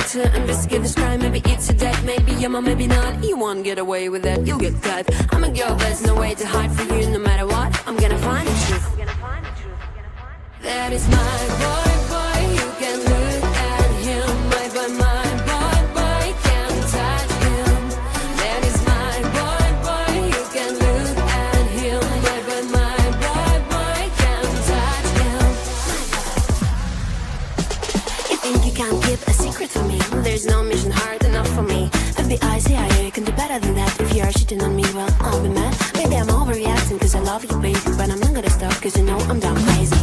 need to investigate this crime. Maybe it's a debt, maybe yeah, or maybe not. You won't get away with that, you'll get caught. I'm a girl, there's no way to hide for you. No matter what, I'm gonna find the truth. That is my boy, boy. You can look at him, my boy, boy. Can't touch him. That is my boy, boy. You can look at him, my boy. Can't touch him. You think you can't keep a secret from me? There's no mission hard enough for me. FBI, CIA, you can do better than that. If you are cheating on me, well, I'll be mad. Maybe I'm overreacting cause I love you, baby, but I'm not gonna stop cause you know I'm done crazy.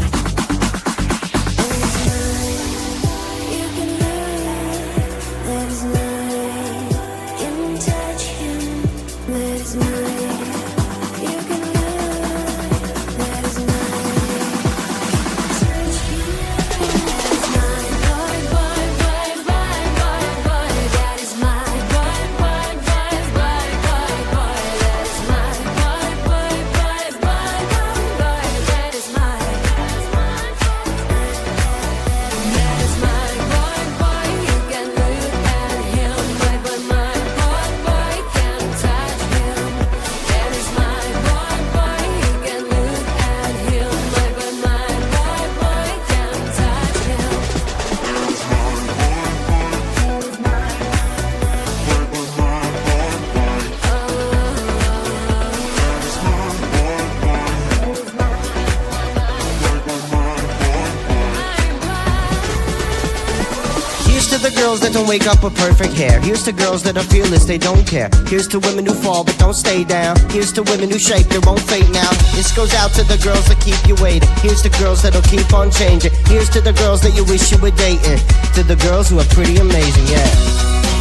Girls that don't wake up with perfect hair. Here's to girls that are fearless, they don't care. Here's to women who fall but don't stay down. Here's to women who shake, they won't fade now. This goes out to the girls that keep you waiting. Here's to girls that'll keep on changing. Here's to the girls that you wish you were dating. To the girls who are pretty amazing, yeah.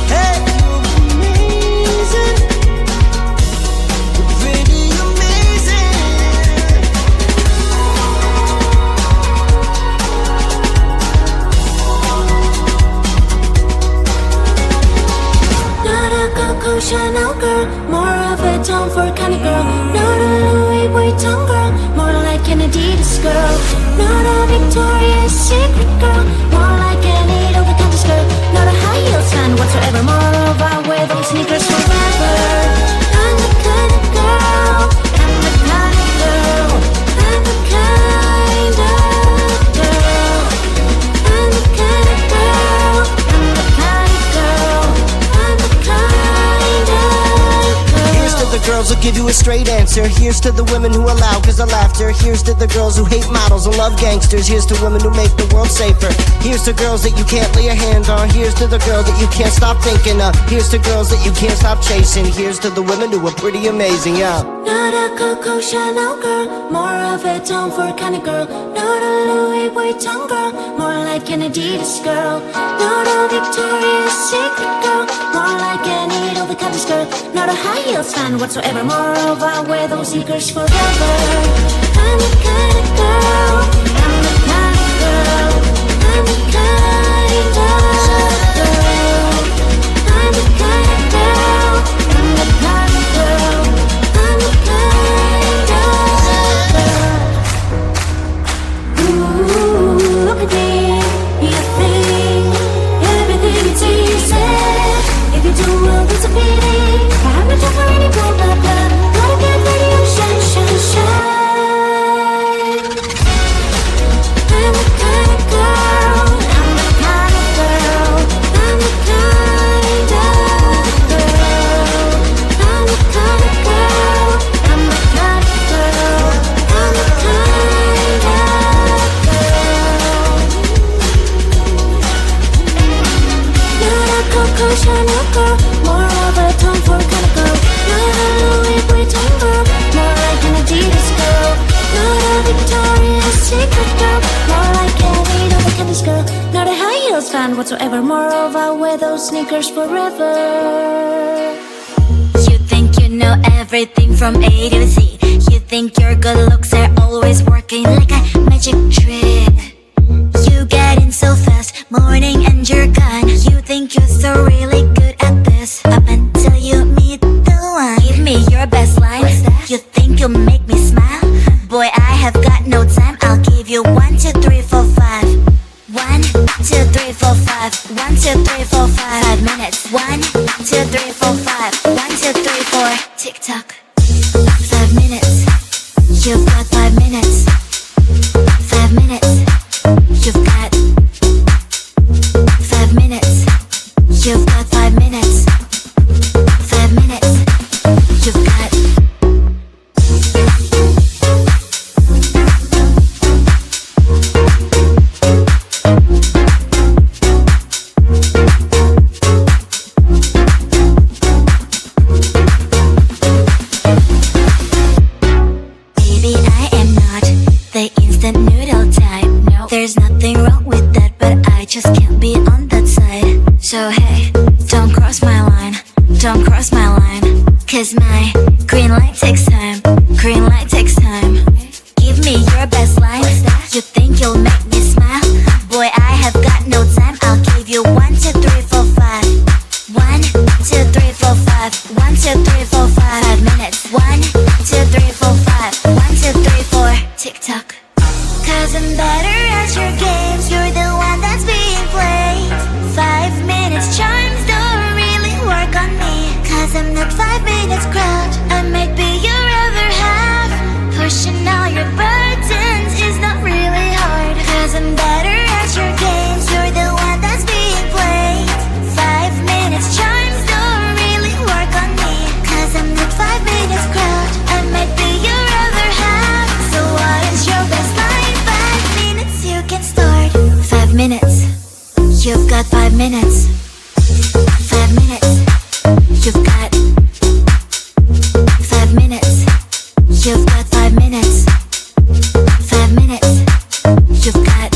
Hey! Chanel girl, more of a Tom Ford kind of girl. Not a Louis Vuitton girl, more like an Adidas girl. Not a Victoria's Secret girl, more like an over-the-counter skirt. Not a high heels fan whatsoever, more of I wear those sneakers forever. I'm the kind of girl, I'm the kind of girl, I'm the kind of girl, I'm the kind of girl, I'm the kind of girl, I'm the kind. Here's to the girls who give you a straight answer. Here's to the women who allow cause of laughter. Here's to the girls who hate models and love gangsters. Here's to women who make the world safer. Here's to girls that you can't lay your hand on. Here's to the girl that you can't stop thinking of. Here's to girls that you can't stop chasing. Here's to the women who are pretty amazing, yeah. Not a Coco Chanel girl, more of a Tom Ford kind of girl. Not a Louis Vuitton girl, more like an Adidas girl. Not a Victoria's Secret girl, more like an over-the-counter skirt. Not a high heels fan whatsoever, more of I wear those sneakers forever. I'm the kind of girl, I'm the kind of girl, I'm the kind of girl, I'm the kind of girl, I'm the kind of girl, I'm the kind of girl. Ooh, look at me, you think everything is easy. If you do, well, it's a pity. I'm not for any blah blah blah. Gotta get ready, shine, shine, shine. I'm the kind of girl, I'm the kind of girl, I'm the kind of girl, I'm the kind of girl, I'm the kind of girl, I'm the kind of girl. Not a Coco Chanel girl, more of a Tom Ford kind of girl. Not a Louis Vuitton girl, more like an Adidas girl. Not a Victoria's Secret girl, more like an over-the-counter girl. Not a high heels fan whatsoever, more of I wear those sneakers forever. You think you know everything from A to Z. You think your good looks are always working like a magic trick. You get in so fast, morning and you're gone. You think you're so really good at this, up until you meet the one. Give me your best line. You think you'll make me smile? Boy, I have got no time. I'll give you 1, 2, 3, 4, 5. 1, 2, 3, 4, 5. 1, 2, 3, 4, 5. 5 minutes. 1, 2, 3, 4, 5. 1, 2, 3, 4. Tick tock. 5 minutes. You've got 5 minutes. 5 minutes. You've got 5 minutes. You've got 5 minutes. 5 minutes. You've got. Baby, I am not the instant noodle type. No, there's nothing wrong with that, but I just can't be on that side. So hey, don't cross my line, don't cross my line. Cause my green light takes time, green light takes time. Give me your best line. You think you'll make me smile? Boy, I have got no time. I'll give you 1, 2, 3, 4, 5. 1, 2, 3, 4, 5. 1, 2, 3, 4, 5. 5 minutes. 1, 2, 3, 4, 5. 1, 2, 3, 4. Tick tock. Cause I'm better at your games. You're the one that's being played. 5 minutes charms don't really work on me. Cause I'm not 5 minutes crowd. I might be your other half. Pushing all your burdens is not really hard. Cause I'm better at your games. You're the one that's being played. 5 minutes charms don't really work on me. Cause I'm not 5 minutes crowd. I might be your other half. So what is your best line? 5 minutes you can start. 5 minutes. You've got 5 minutes. 5 minutes. You've got 5 minutes. You've got 5 minutes. 5 minutes. You've got.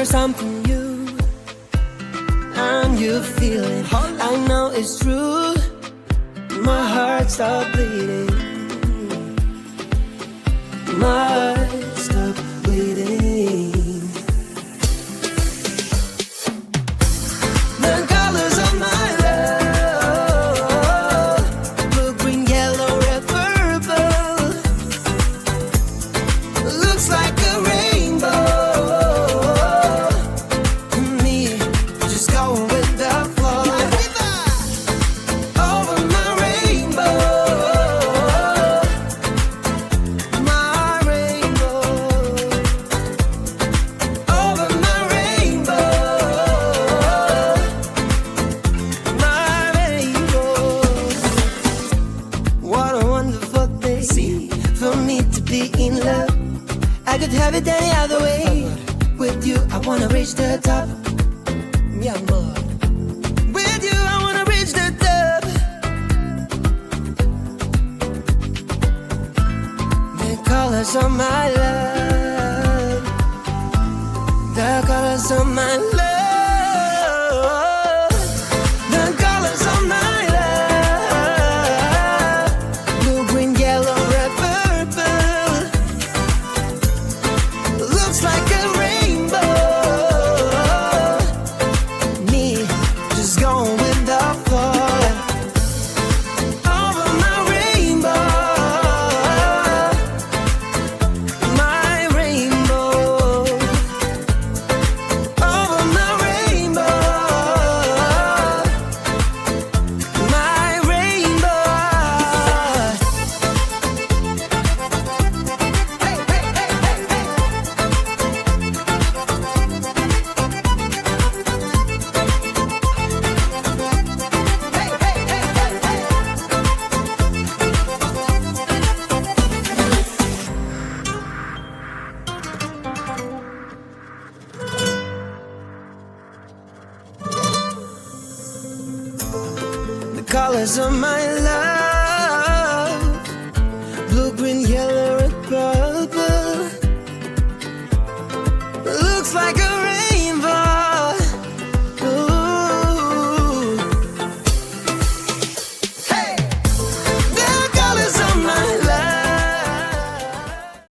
There's something new, and you feel it. I know it's true. My heart stopped bleeding. My heart stopped bleeding. The colors of my love, blue, green, yellow, red, purple. Looks like a rainbow. Me, just going with the flow. Over my rainbow, my rainbow. Over my rainbow, my rainbow. What a wonderful day for me to be in love. I could have it any other way. With you, I wanna reach the top. Mi amor. With you, I wanna reach the top. The colors of my love. The colors of my love. The colors of my love. Blue, green, yellow, red, purple. Looks like a rainbow. Me, just going with the flow. Over my rainbow, my rainbow. Over my rainbow, my rainbow. Hey, hey, hey, hey, hey. The colors of my love.